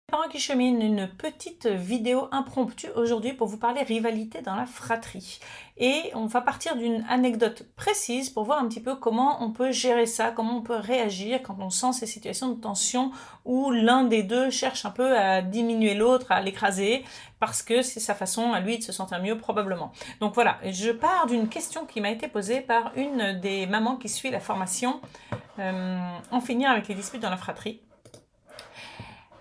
Parents qui cheminent, une petite vidéo impromptue aujourd'hui pour vous parler rivalité dans la fratrie. Et on va partir d'une anecdote précise pour voir un petit peu comment on peut gérer ça, comment on peut réagir quand on sent ces situations de tension où l'un des deux cherche un peu à diminuer l'autre, à l'écraser, parce que c'est sa façon à lui de se sentir mieux probablement. Donc voilà, je pars d'une question qui m'a été posée par une des mamans qui suit la formation En finir avec les disputes dans la fratrie.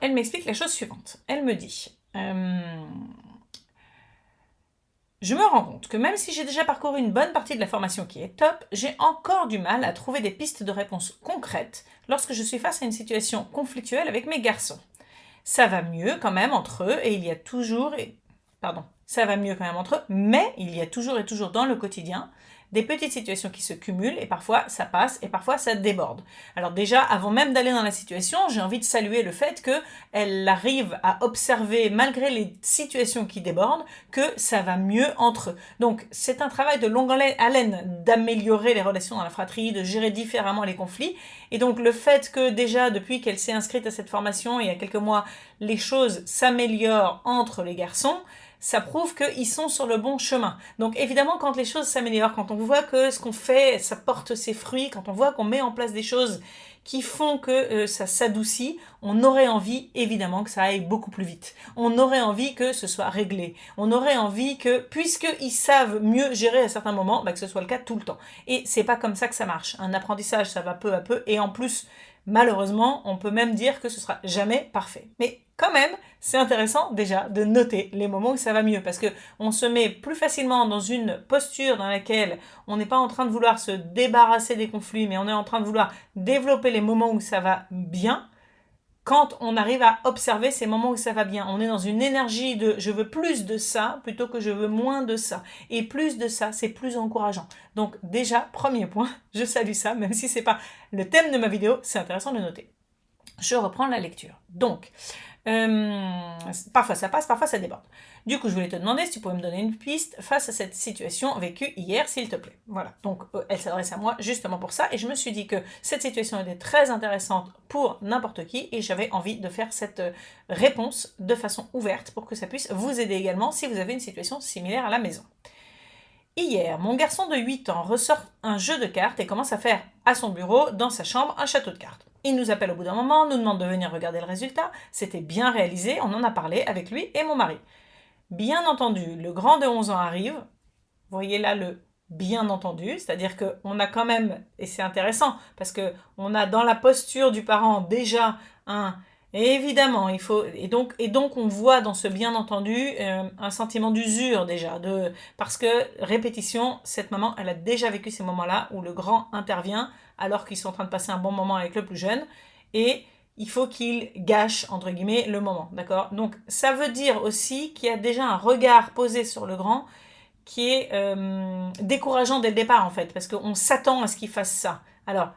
Elle m'explique la chose suivante. Elle me dit je me rends compte que même si j'ai déjà parcouru une bonne partie de la formation qui est top, j'ai encore du mal à trouver des pistes de réponse concrètes lorsque je suis face à une situation conflictuelle avec mes garçons. Ça va mieux quand même entre eux et il y a toujours... ça va mieux quand même entre eux, mais il y a toujours et toujours dans le quotidien des petites situations qui se cumulent et parfois ça passe et parfois ça déborde. Alors déjà, avant même d'aller dans la situation, j'ai envie de saluer le fait qu'elle arrive à observer, malgré les situations qui débordent, que ça va mieux entre eux. Donc c'est un travail de longue haleine d'améliorer les relations dans la fratrie, de gérer différemment les conflits. Et donc le fait que déjà, depuis qu'elle s'est inscrite à cette formation, il y a quelques mois, les choses s'améliorent entre les garçons, ça prouve qu'ils sont sur le bon chemin. Donc évidemment, quand les choses s'améliorent, quand on voit que ce qu'on fait, ça porte ses fruits, quand on voit qu'on met en place des choses qui font que ça s'adoucit, on aurait envie, évidemment, que ça aille beaucoup plus vite. On aurait envie que ce soit réglé. On aurait envie que, puisqu'ils savent mieux gérer à certains moments, que ce soit le cas tout le temps. Et c'est pas comme ça que ça marche. Un apprentissage, ça va peu à peu, et en plus, malheureusement, on peut même dire que ce sera jamais parfait. Mais quand même, c'est intéressant déjà de noter les moments où ça va mieux, parce que on se met plus facilement dans une posture dans laquelle on n'est pas en train de vouloir se débarrasser des conflits, mais on est en train de vouloir développer les moments où ça va bien. Quand on arrive à observer ces moments où ça va bien, on est dans une énergie de je veux plus de ça plutôt que je veux moins de ça. Et plus de ça, c'est plus encourageant. Donc déjà, premier point, je salue ça, même si c'est pas le thème de ma vidéo, c'est intéressant de le noter. Je reprends la lecture. Donc, parfois ça passe, parfois ça déborde. Du coup, je voulais te demander si tu pouvais me donner une piste face à cette situation vécue hier, s'il te plaît. Voilà, donc elle s'adresse à moi justement pour ça, et je me suis dit que cette situation était très intéressante pour n'importe qui, et j'avais envie de faire cette réponse de façon ouverte pour que ça puisse vous aider également si vous avez une situation similaire à la maison. Hier, mon garçon de 8 ans ressort un jeu de cartes et commence à faire à son bureau, dans sa chambre, un château de cartes. Il nous appelle au bout d'un moment, nous demande de venir regarder le résultat. C'était bien réalisé, on en a parlé avec lui et mon mari. Bien entendu, le grand de 11 ans arrive. Vous voyez là le bien entendu, c'est-à-dire qu'on a quand même, et c'est intéressant, parce qu'on a dans la posture du parent déjà un... Et évidemment, il faut et donc on voit dans ce bien entendu un sentiment d'usure déjà, parce que répétition, cette maman, elle a déjà vécu ces moments-là où le grand intervient alors qu'ils sont en train de passer un bon moment avec le plus jeune, et il faut qu'il gâche entre guillemets le moment, d'accord? Donc ça veut dire aussi qu'il y a déjà un regard posé sur le grand qui est décourageant dès le départ en fait, parce qu'on s'attend à ce qu'il fasse ça. Alors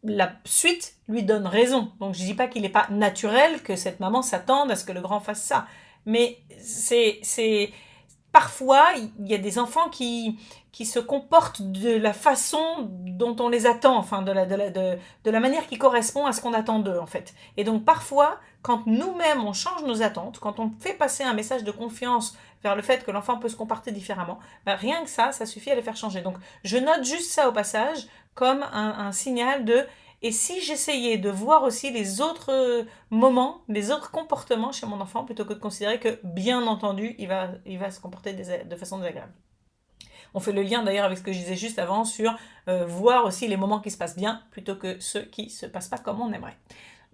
la suite lui donne raison. Donc je dis pas qu'il n'est pas naturel que cette maman s'attende à ce que le grand fasse ça. Mais c'est parfois il y a des enfants qui se comportent de la façon dont on les attend, enfin de la manière qui correspond à ce qu'on attend d'eux en fait. Et donc parfois, quand nous-mêmes on change nos attentes, quand on fait passer un message de confiance vers le fait que l'enfant peut se comporter différemment, rien que ça suffit à les faire changer. Donc je note juste ça au passage comme un signal de et si j'essayais de voir aussi les autres moments, les autres comportements chez mon enfant, plutôt que de considérer que, bien entendu, il va se comporter de façon désagréable. On fait le lien d'ailleurs avec ce que je disais juste avant sur voir aussi les moments qui se passent bien, plutôt que ceux qui ne se passent pas comme on aimerait.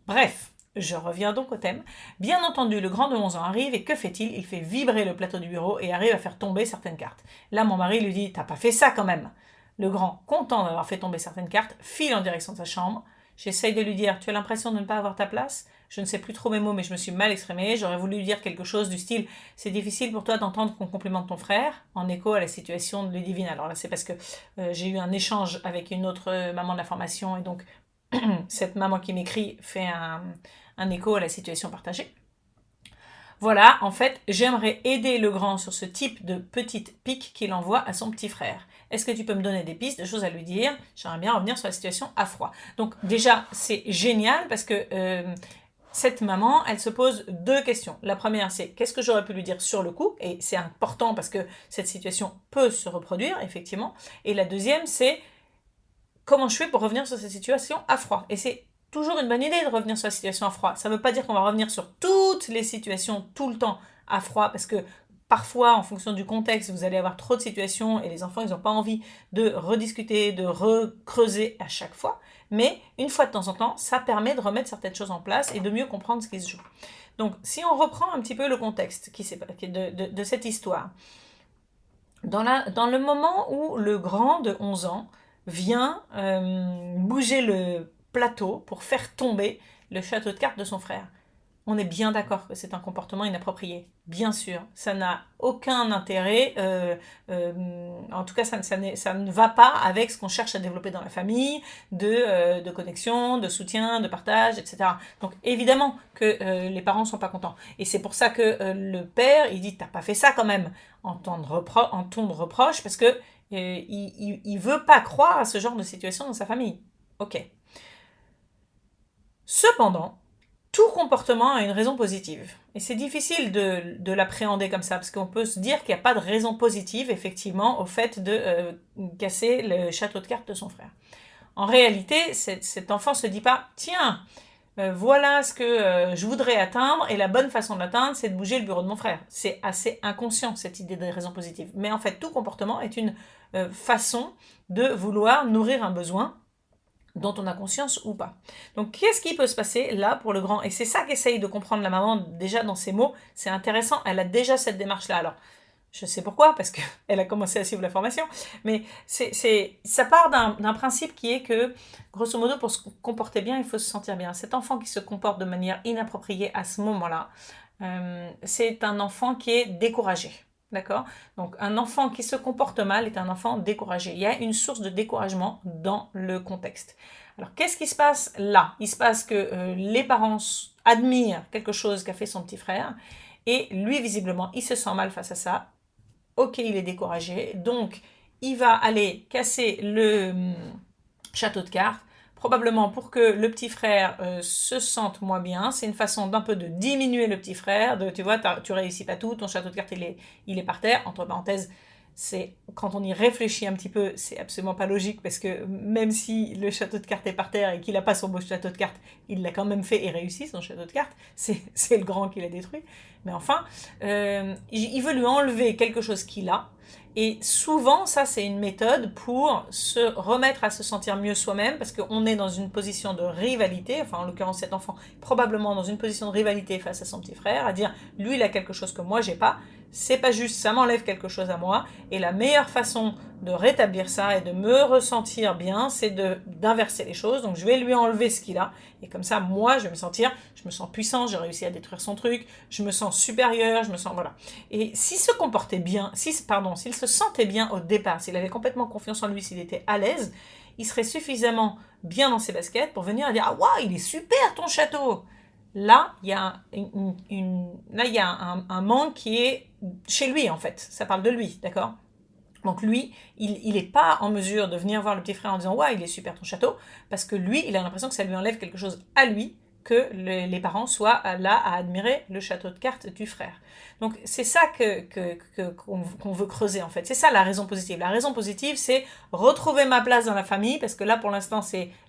Bref, je reviens donc au thème. Bien entendu, le grand de 11 ans arrive et que fait-il? Il fait vibrer le plateau du bureau et arrive à faire tomber certaines cartes. Là, mon mari lui dit « T'as pas fait ça quand même !» Le grand, content d'avoir fait tomber certaines cartes, file en direction de sa chambre. J'essaye de lui dire « Tu as l'impression de ne pas avoir ta place ?» Je ne sais plus trop mes mots, mais je me suis mal exprimée. J'aurais voulu lui dire quelque chose du style « C'est difficile pour toi d'entendre qu'on complimente ton frère ?» en écho à la situation de Ludivine. Alors là, c'est parce que j'ai eu un échange avec une autre maman de la formation, et donc cette maman qui m'écrit fait un écho à la situation partagée. Voilà, en fait, j'aimerais aider le grand sur ce type de petite pique qu'il envoie à son petit frère. Est-ce que tu peux me donner des pistes, de choses à lui dire? J'aimerais bien revenir sur la situation à froid. Donc déjà, c'est génial parce que cette maman, elle se pose deux questions. La première, c'est qu'est-ce que j'aurais pu lui dire sur le coup? Et c'est important parce que cette situation peut se reproduire, effectivement. Et la deuxième, c'est comment je fais pour revenir sur cette situation à froid? Et c'est toujours une bonne idée de revenir sur la situation à froid. Ça ne veut pas dire qu'on va revenir sur toutes les situations tout le temps à froid, parce que parfois, en fonction du contexte, vous allez avoir trop de situations et les enfants, ils n'ont pas envie de rediscuter, de recreuser à chaque fois. Mais une fois de temps en temps, ça permet de remettre certaines choses en place et de mieux comprendre ce qui se joue. Donc, si on reprend un petit peu le contexte de cette histoire, dans le moment où le grand de 11 ans vient bouger le plateau pour faire tomber le château de cartes de son frère, on est bien d'accord que c'est un comportement inapproprié. Bien sûr, ça n'a aucun intérêt, en tout cas ça ne va pas avec ce qu'on cherche à développer dans la famille, de connexion, de soutien, de partage, etc. Donc évidemment que les parents ne sont pas contents. Et c'est pour ça que le père, il dit, t'as pas fait ça quand même, en ton de reproche, parce que il veut pas croire à ce genre de situation dans sa famille. Ok. Cependant, tout comportement a une raison positive. Et c'est difficile de l'appréhender comme ça, parce qu'on peut se dire qu'il n'y a pas de raison positive, effectivement, au fait de casser le château de cartes de son frère. En réalité, cet enfant ne se dit pas, tiens, voilà ce que je voudrais atteindre, et la bonne façon de l'atteindre, c'est de bouger le bureau de mon frère. C'est assez inconscient, cette idée de raison positive. Mais en fait, tout comportement est une façon de vouloir nourrir un besoin, dont on a conscience ou pas. Donc, qu'est-ce qui peut se passer là pour le grand? Et c'est ça qu'essaye de comprendre la maman déjà dans ses mots. C'est intéressant, elle a déjà cette démarche-là. Alors, je sais pourquoi, parce qu'elle a commencé à suivre la formation, mais ça part d'un principe qui est que, grosso modo, pour se comporter bien, il faut se sentir bien. Cet enfant qui se comporte de manière inappropriée à ce moment-là, c'est un enfant qui est découragé. D'accord? Donc, un enfant qui se comporte mal est un enfant découragé. Il y a une source de découragement dans le contexte. Alors, qu'est-ce qui se passe là? Il se passe que les parents admirent quelque chose qu'a fait son petit frère et lui, visiblement, il se sent mal face à ça. Ok, il est découragé. Donc, il va aller casser le château de cartes, probablement pour que le petit frère se sente moins bien. C'est une façon d'un peu de diminuer le petit frère, tu vois, tu réussis pas tout, ton château de cartes il est par terre, entre parenthèses. C'est, quand on y réfléchit un petit peu, c'est absolument pas logique parce que même si le château de cartes est par terre et qu'il n'a pas son beau château de cartes, il l'a quand même fait et réussi son château de cartes. C'est le grand qui l'a détruit. Mais enfin, il veut lui enlever quelque chose qu'il a. Et souvent, ça, c'est une méthode pour se remettre à se sentir mieux soi-même, parce qu'on est dans une position de rivalité, enfin, en l'occurrence, cet enfant, probablement dans une position de rivalité face à son petit frère, à dire, lui, il a quelque chose que moi, j'ai pas, c'est pas juste, ça m'enlève quelque chose à moi, et la meilleure façon de rétablir ça et de me ressentir bien, c'est d'inverser les choses, donc je vais lui enlever ce qu'il a, et comme ça, moi, je vais me sens puissant, j'ai réussi à détruire son truc, je me sens supérieur, je me sens, voilà. Et s'il se comportait bien, s'il se sentait bien au départ, s'il avait complètement confiance en lui, s'il était à l'aise, il serait suffisamment bien dans ses baskets pour venir dire « Ah, waouh, il est super ton château !» Là, il y a, un manque qui est chez lui, en fait. Ça parle de lui, d'accord? Donc lui, il n'est pas en mesure de venir voir le petit frère en disant « Ouais, il est super ton château », parce que lui, il a l'impression que ça lui enlève quelque chose à lui, que les parents soient là à admirer le château de cartes du frère. Donc c'est ça qu'on veut creuser en fait. C'est ça la raison positive. La raison positive, c'est retrouver ma place dans la famille, parce que là pour l'instant,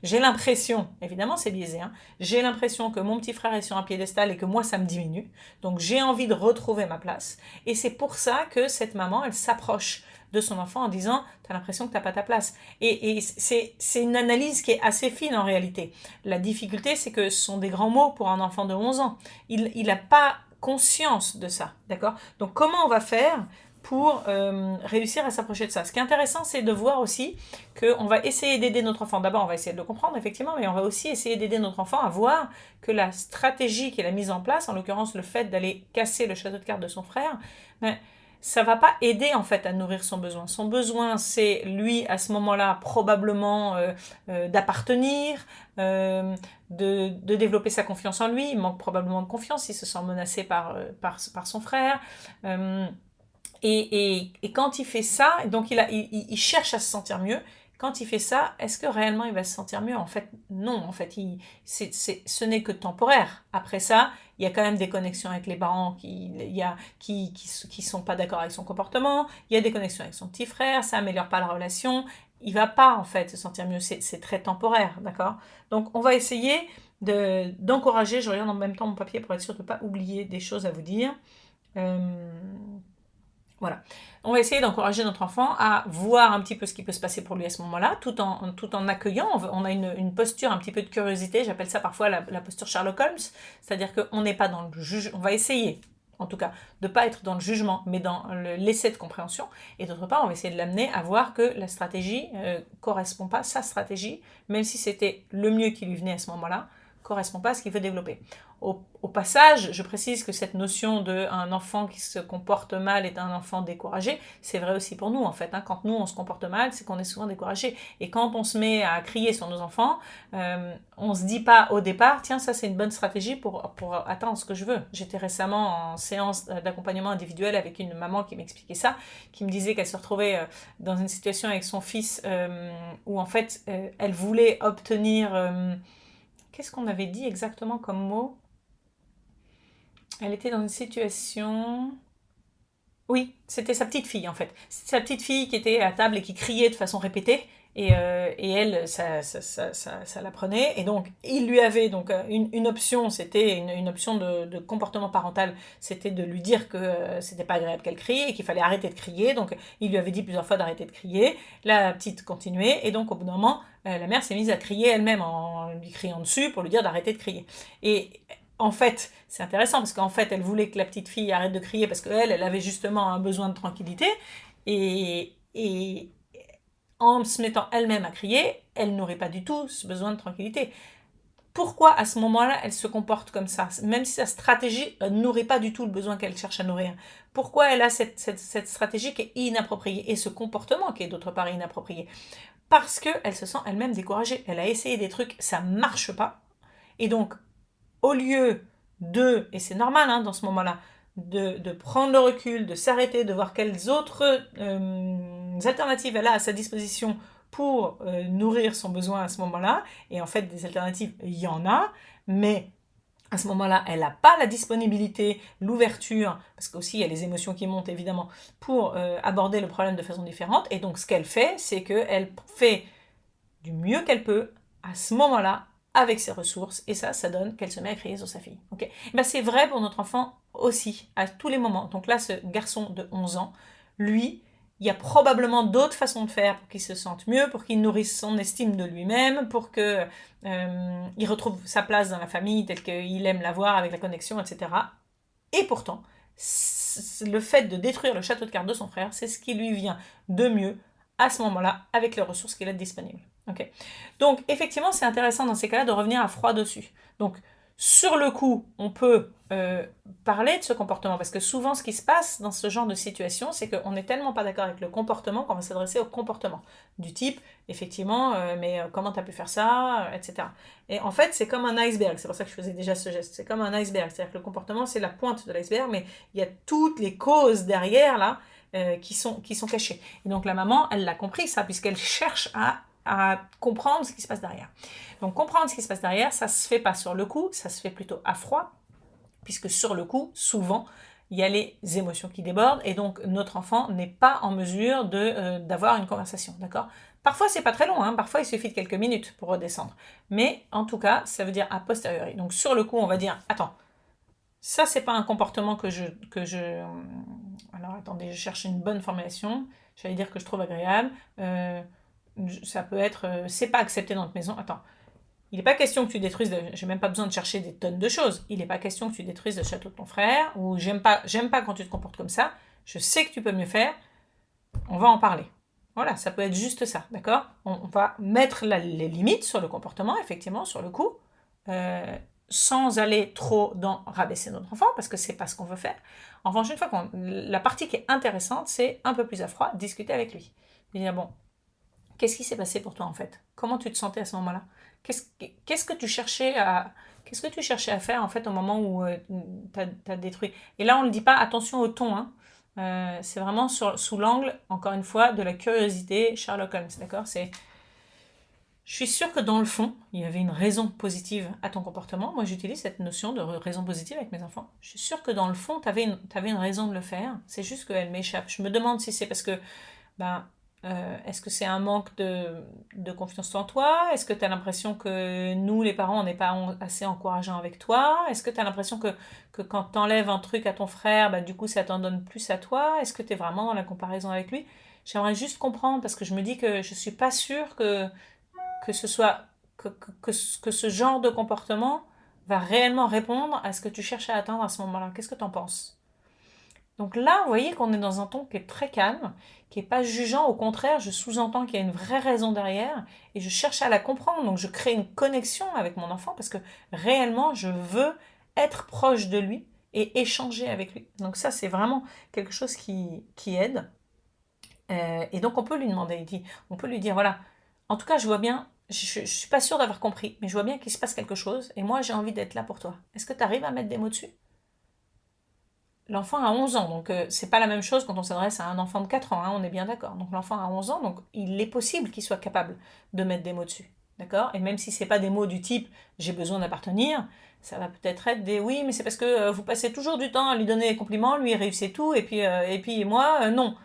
j'ai l'impression, évidemment c'est biaisé, hein, j'ai l'impression que mon petit frère est sur un piédestal et que moi ça me diminue. Donc j'ai envie de retrouver ma place. Et c'est pour ça que cette maman, elle s'approche de son enfant en disant « t'as l'impression que t'as pas ta place ». Et c'est une analyse qui est assez fine en réalité. La difficulté, c'est que ce sont des grands mots pour un enfant de 11 ans. Il n'a pas conscience de ça, d'accord? Donc comment on va faire pour réussir à s'approcher de ça? Ce qui est intéressant, c'est de voir aussi qu'on va essayer d'aider notre enfant. D'abord, on va essayer de le comprendre, effectivement, mais on va aussi essayer d'aider notre enfant à voir que la stratégie qui est la mise en place, en l'occurrence le fait d'aller casser le château de cartes de son frère, ça va pas aider en fait à nourrir son besoin. Son besoin, c'est lui à ce moment-là probablement d'appartenir, de développer sa confiance en lui. Il manque probablement de confiance, il se sent menacé par son frère. Et quand il fait ça, donc il cherche à se sentir mieux. quand il fait ça, est-ce que réellement il va se sentir mieux? En fait, non. En fait, ce n'est que temporaire. Après ça, il y a quand même des connexions avec les parents qui sont pas d'accord avec son comportement. Il y a des connexions avec son petit frère. Ça améliore pas la relation. Il va pas, en fait, se sentir mieux. C'est très temporaire, d'accord? Donc, on va essayer d'encourager. Je regarde en même temps mon papier pour être sûr de ne pas oublier des choses à vous dire. Voilà. On va essayer d'encourager notre enfant à voir un petit peu ce qui peut se passer pour lui à ce moment-là, tout en accueillant. On a une posture un petit peu de curiosité, j'appelle ça parfois la posture Sherlock Holmes, c'est-à-dire qu'on n'est pas dans le jugement, on va essayer, en tout cas, de ne pas être dans le jugement, mais dans l'essai de compréhension. Et d'autre part, on va essayer de l'amener à voir que la stratégie correspond pas, sa stratégie, même si c'était le mieux qui lui venait à ce moment-là, correspond pas à ce qu'il veut développer. Au passage, je précise que cette notion d'un enfant qui se comporte mal est un enfant découragé, c'est vrai aussi pour nous en fait. Quand nous on se comporte mal, c'est qu'on est souvent découragé. Et quand on se met à crier sur nos enfants, on se dit pas au départ, tiens ça c'est une bonne stratégie pour atteindre ce que je veux. J'étais récemment en séance d'accompagnement individuel avec une maman qui m'expliquait ça, qui me disait qu'elle se retrouvait dans une situation avec son fils où en fait elle voulait obtenir... qu'est-ce qu'on avait dit exactement comme mot? Elle était dans une situation... Oui, c'était sa petite fille en fait. C'était sa petite fille qui était à table et qui criait de façon répétée. Et elle, ça la prenait. Et donc, il lui avait donc une option, c'était une option de comportement parental, c'était de lui dire que c'était pas agréable qu'elle crie et qu'il fallait arrêter de crier. Donc, il lui avait dit plusieurs fois d'arrêter de crier. La petite continuait. Et donc, au bout d'un moment, la mère s'est mise à crier elle-même en lui criant dessus pour lui dire d'arrêter de crier. Et en fait, c'est intéressant parce qu'en fait, elle voulait que la petite fille arrête de crier parce qu'elle, elle avait justement un besoin de tranquillité. Et en se mettant elle-même à crier, elle n'aurait pas du tout ce besoin de tranquillité. Pourquoi à ce moment-là, elle se comporte comme ça? Même si sa stratégie n'aurait pas du tout le besoin qu'elle cherche à nourrir. Pourquoi elle a cette stratégie qui est inappropriée et ce comportement qui est d'autre part inapproprié? Parce qu'elle se sent elle-même découragée. Elle a essayé des trucs, ça ne marche pas. Et donc, au lieu et c'est normal dans ce moment-là, de prendre le recul, de s'arrêter, de voir quelles autres alternatives elle a à sa disposition pour nourrir son besoin à ce moment-là, et en fait des alternatives, il y en a, mais à ce moment-là, elle n'a pas la disponibilité, l'ouverture, parce qu'aussi il y a les émotions qui montent évidemment, pour aborder le problème de façon différente, et donc ce qu'elle fait, c'est qu'elle fait du mieux qu'elle peut à ce moment-là, avec ses ressources, et ça donne qu'elle se met à crier sur sa fille. Okay, c'est vrai pour notre enfant aussi, à tous les moments. Donc là, ce garçon de 11 ans, lui, il y a probablement d'autres façons de faire pour qu'il se sente mieux, pour qu'il nourrisse son estime de lui-même, pour qu'il retrouve sa place dans la famille telle qu'il aime la voir avec la connexion, etc. Et pourtant, le fait de détruire le château de cartes de son frère, c'est ce qui lui vient de mieux à ce moment-là, avec les ressources qu'il a disponibles. Okay. Donc, effectivement, c'est intéressant dans ces cas-là de revenir à froid dessus. Donc, sur le coup, on peut parler de ce comportement, parce que souvent, ce qui se passe dans ce genre de situation, c'est qu'on n'est tellement pas d'accord avec le comportement qu'on va s'adresser au comportement. Du type, effectivement, mais comment tu as pu faire ça, etc. Et en fait, c'est comme un iceberg. C'est pour ça que je faisais déjà ce geste. C'est comme un iceberg. C'est-à-dire que le comportement, c'est la pointe de l'iceberg, mais il y a toutes les causes derrière, là, qui sont cachées. Et donc, la maman, elle l'a compris, ça, puisqu'elle cherche à comprendre ce qui se passe derrière. Donc comprendre ce qui se passe derrière, ça se fait pas sur le coup, ça se fait plutôt à froid, puisque sur le coup, souvent, il y a les émotions qui débordent, et donc notre enfant n'est pas en mesure d'avoir une conversation, d'accord? Parfois, c'est pas très long, parfois il suffit de quelques minutes pour redescendre. Mais en tout cas, ça veut dire a posteriori. Donc sur le coup, on va dire, attends, ça c'est pas un comportement que je... Alors attendez, je cherche une bonne formulation, j'allais dire que je trouve agréable. Ça peut être, c'est pas accepté dans notre maison. Attends, il n'est pas question que tu détruises, j'ai même pas besoin de chercher des tonnes de choses. Il n'est pas question que tu détruises le château de ton frère, ou j'aime pas quand tu te comportes comme ça. Je sais que tu peux mieux faire. On va en parler. Voilà, ça peut être juste ça, d'accord? On va mettre les limites sur le comportement, effectivement, sur le coup, sans aller trop dans rabaisser notre enfant, parce que c'est pas ce qu'on veut faire. En revanche, une fois la partie qui est intéressante, c'est un peu plus à froid, discuter avec lui. Dire, bon, qu'est-ce qui s'est passé pour toi en fait? Comment tu te sentais à ce moment-là? Qu'est-ce que tu cherchais à faire en fait au moment où tu as détruit? Et là, on ne le dit pas, attention au ton. C'est vraiment sous l'angle, encore une fois, de la curiosité Sherlock Holmes, d'accord? C'est Je suis sûre que dans le fond, il y avait une raison positive à ton comportement. Moi, j'utilise cette notion de raison positive avec mes enfants. Je suis sûre que dans le fond, tu avais une raison de le faire. C'est juste qu'elle m'échappe. Je me demande si c'est parce que, ben, est-ce que c'est un manque de confiance en toi? Est-ce que tu as l'impression que nous, les parents, on n'est pas assez encourageants avec toi? Est-ce que tu as l'impression que quand tu enlèves un truc à ton frère, ben, du coup, ça t'en donne plus à toi? Est-ce que tu es vraiment dans la comparaison avec lui? J'aimerais juste comprendre parce que je me dis que je suis pas sûre que ce soit que ce genre de comportement va réellement répondre à ce que tu cherches à atteindre à ce moment-là. Qu'est-ce que tu en penses? Donc là, vous voyez qu'on est dans un ton qui est très calme, qui n'est pas jugeant. Au contraire, je sous-entends qu'il y a une vraie raison derrière et je cherche à la comprendre. Donc je crée une connexion avec mon enfant parce que réellement, je veux être proche de lui et échanger avec lui. Donc ça, c'est vraiment quelque chose qui aide. Et donc on peut lui demander, on peut lui dire, voilà, en tout cas je vois bien, je suis pas sûre d'avoir compris, mais je vois bien qu'il se passe quelque chose, et moi j'ai envie d'être là pour toi. Est-ce que tu arrives à mettre des mots dessus? L'enfant a 11 ans, donc c'est pas la même chose quand on s'adresse à un enfant de 4 ans, hein, on est bien d'accord. Donc l'enfant a 11 ans, donc il est possible qu'il soit capable de mettre des mots dessus. D'accord? Et même si c'est pas des mots du type j'ai besoin d'appartenir, ça va peut-être être des oui, mais c'est parce que vous passez toujours du temps à lui donner des compliments, lui il réussit tout, et puis moi, non.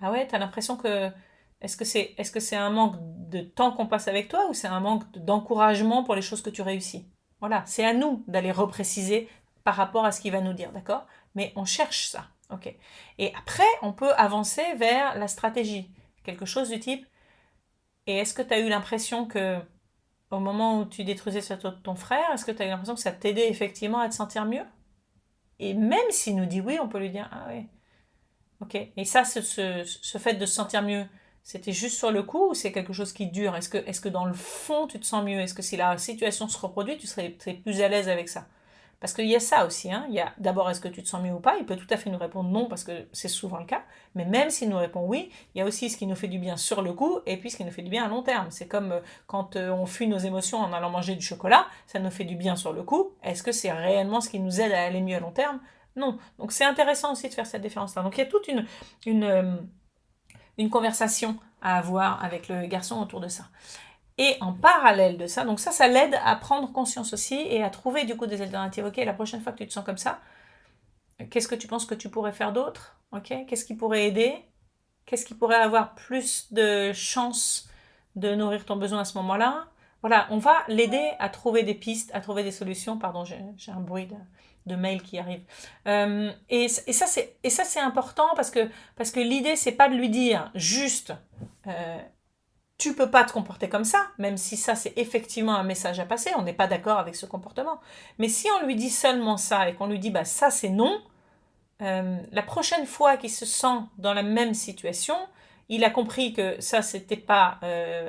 Ah ouais, t'as l'impression que... est-ce que c'est un manque de temps qu'on passe avec toi ou c'est un manque d'encouragement pour les choses que tu réussis? Voilà, c'est à nous d'aller repréciser par rapport à ce qu'il va nous dire, d'accord? Mais on cherche ça, ok? Et après, on peut avancer vers la stratégie. Quelque chose du type, et est-ce que tu as eu l'impression que au moment où tu détruisais ton frère, est-ce que tu as eu l'impression que ça t'aidait effectivement à te sentir mieux? Et même s'il nous dit oui, on peut lui dire, ah ouais, ok. Et ça, ce fait de se sentir mieux, c'était juste sur le coup ou c'est quelque chose qui dure? Est-ce que dans le fond, tu te sens mieux? Est-ce que si la situation se reproduit, tu serais plus à l'aise avec ça? Parce qu'il y a ça aussi, hein. Il y a d'abord, est-ce que tu te sens mieux ou pas? Il peut tout à fait nous répondre non parce que c'est souvent le cas. Mais même s'il nous répond oui, il y a aussi ce qui nous fait du bien sur le coup et puis ce qui nous fait du bien à long terme. C'est comme quand on fuit nos émotions en allant manger du chocolat, ça nous fait du bien sur le coup. Est-ce que c'est réellement ce qui nous aide à aller mieux à long terme? Non. Donc c'est intéressant aussi de faire cette différence-là. Donc il y a toute une, euh, une conversation à avoir avec le garçon autour de ça. Et en parallèle de ça, donc ça l'aide à prendre conscience aussi et à trouver du coup des alternatives. Ok, la prochaine fois que tu te sens comme ça, qu'est-ce que tu penses que tu pourrais faire d'autre? Ok, qu'est-ce qui pourrait aider? Qu'est-ce qui pourrait avoir plus de chances de nourrir ton besoin à ce moment-là? Voilà, on va l'aider à trouver des pistes, à trouver des solutions. Pardon, j'ai un bruit de mail qui arrive. Et ça, c'est important parce que l'idée, c'est pas de lui dire juste tu peux pas te comporter comme ça, même si ça, c'est effectivement un message à passer. On n'est pas d'accord avec ce comportement. Mais si on lui dit seulement ça et qu'on lui dit bah ça, c'est non, la prochaine fois qu'il se sent dans la même situation, il a compris que ça, c'était pas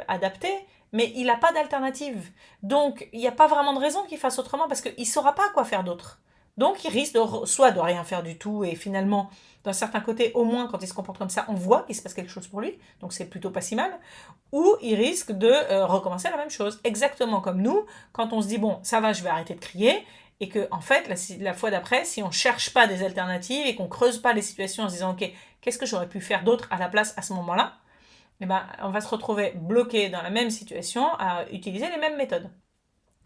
adapté, mais il n'a pas d'alternative. Donc, il n'y a pas vraiment de raison qu'il fasse autrement parce qu'il ne saura pas quoi faire d'autre. Donc, il risque soit de rien faire du tout et finalement, d'un certain côté, au moins quand il se comporte comme ça, on voit qu'il se passe quelque chose pour lui, donc c'est plutôt pas si mal, ou il risque de recommencer la même chose. Exactement comme nous, quand on se dit, bon, ça va, je vais arrêter de crier, et que, en fait, la fois d'après, si on ne cherche pas des alternatives et qu'on ne creuse pas les situations en se disant, ok, qu'est-ce que j'aurais pu faire d'autre à la place à ce moment-là, eh ben, on va se retrouver bloqué dans la même situation à utiliser les mêmes méthodes.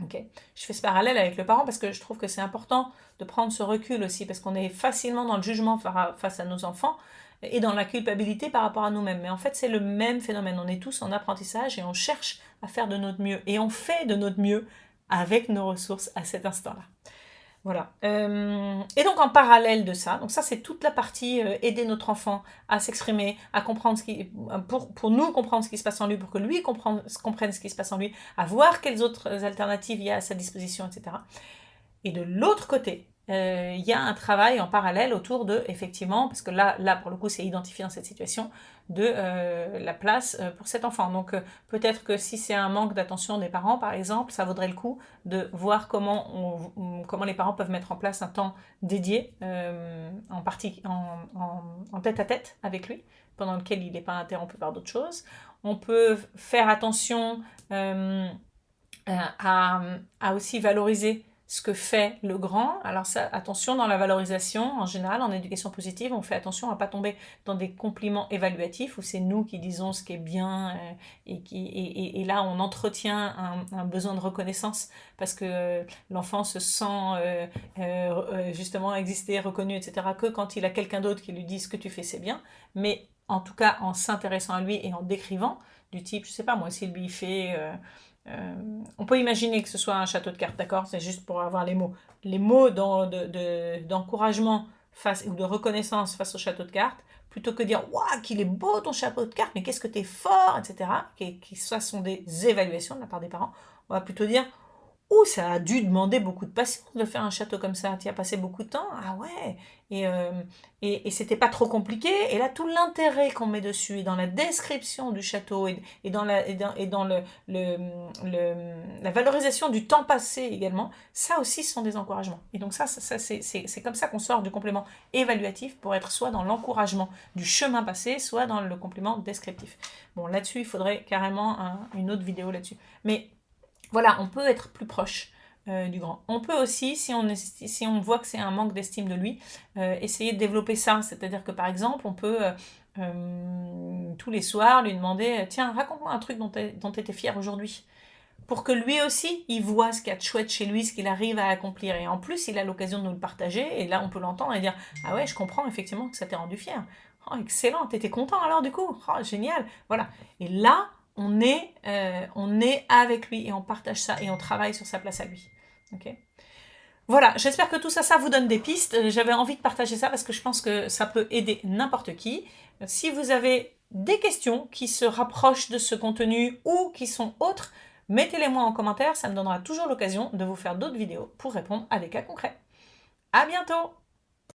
Okay. Je fais ce parallèle avec le parent parce que je trouve que c'est important de prendre ce recul aussi, parce qu'on est facilement dans le jugement face à nos enfants et dans la culpabilité par rapport à nous-mêmes. Mais en fait, c'est le même phénomène. On est tous en apprentissage et on cherche à faire de notre mieux. Et on fait de notre mieux avec nos ressources à cet instant-là. Voilà. Et donc en parallèle de ça, donc ça c'est toute la partie aider notre enfant à s'exprimer, à comprendre pour nous comprendre ce qui se passe en lui, pour que lui comprenne ce qui se passe en lui, à voir quelles autres alternatives il y a à sa disposition, etc. Et de l'autre côté, il y a un travail en parallèle autour de, effectivement, parce que là pour le coup, c'est identifié dans cette situation, de la place pour cet enfant. Donc peut-être que si c'est un manque d'attention des parents, par exemple, ça vaudrait le coup de voir comment les parents peuvent mettre en place un temps dédié, en tête-à-tête avec lui, pendant lequel il n'est pas interrompu par d'autres choses. On peut faire attention à aussi valoriser ce que fait le grand. Alors ça, attention dans la valorisation, en général, en éducation positive, on fait attention à ne pas tomber dans des compliments évaluatifs où c'est nous qui disons ce qui est bien et là on entretient un besoin de reconnaissance parce que l'enfant se sent justement exister, reconnu, etc. que quand il a quelqu'un d'autre qui lui dit ce que tu fais c'est bien, mais en tout cas en s'intéressant à lui et en décrivant du type, je sais pas moi, s'il lui fait... on peut imaginer que ce soit un château de cartes, d'accord? C'est juste pour avoir les mots. Les mots d'encouragement face, ou de reconnaissance face au château de cartes, plutôt que dire waouh, qu'il est beau ton chapeau de cartes, mais qu'est-ce que t'es fort, etc. Ça sont des évaluations de la part des parents. On va plutôt dire ouh, ça a dû demander beaucoup de patience de faire un château comme ça. Tu y as passé beaucoup de temps. Ah ouais. Et c'était pas trop compliqué. Et là, tout l'intérêt qu'on met dessus, et dans la description du château, et dans la valorisation du temps passé également, ça aussi ce sont des encouragements. Et donc ça c'est comme ça qu'on sort du complément évaluatif pour être soit dans l'encouragement du chemin passé, soit dans le complément descriptif. Bon, là-dessus, il faudrait carrément une autre vidéo là-dessus. Mais voilà, on peut être plus proche du grand. On peut aussi, si on voit que c'est un manque d'estime de lui, essayer de développer ça. C'est-à-dire que par exemple, on peut tous les soirs lui demander « Tiens, raconte-moi un truc dont tu étais fier aujourd'hui » pour que lui aussi, il voit ce qu'il y a de chouette chez lui, ce qu'il arrive à accomplir. Et en plus, il a l'occasion de nous le partager. Et là, on peut l'entendre et dire « Ah ouais, je comprends effectivement que ça t'ait rendu fier. Oh, excellent, t'étais content alors du coup. Oh, génial. » Voilà. Et là, on est avec lui et on partage ça et on travaille sur sa place à lui. Okay. Voilà, j'espère que tout ça vous donne des pistes. J'avais envie de partager ça parce que je pense que ça peut aider n'importe qui. Si vous avez des questions qui se rapprochent de ce contenu ou qui sont autres, mettez-les moi en commentaire, ça me donnera toujours l'occasion de vous faire d'autres vidéos pour répondre à des cas concrets. À bientôt!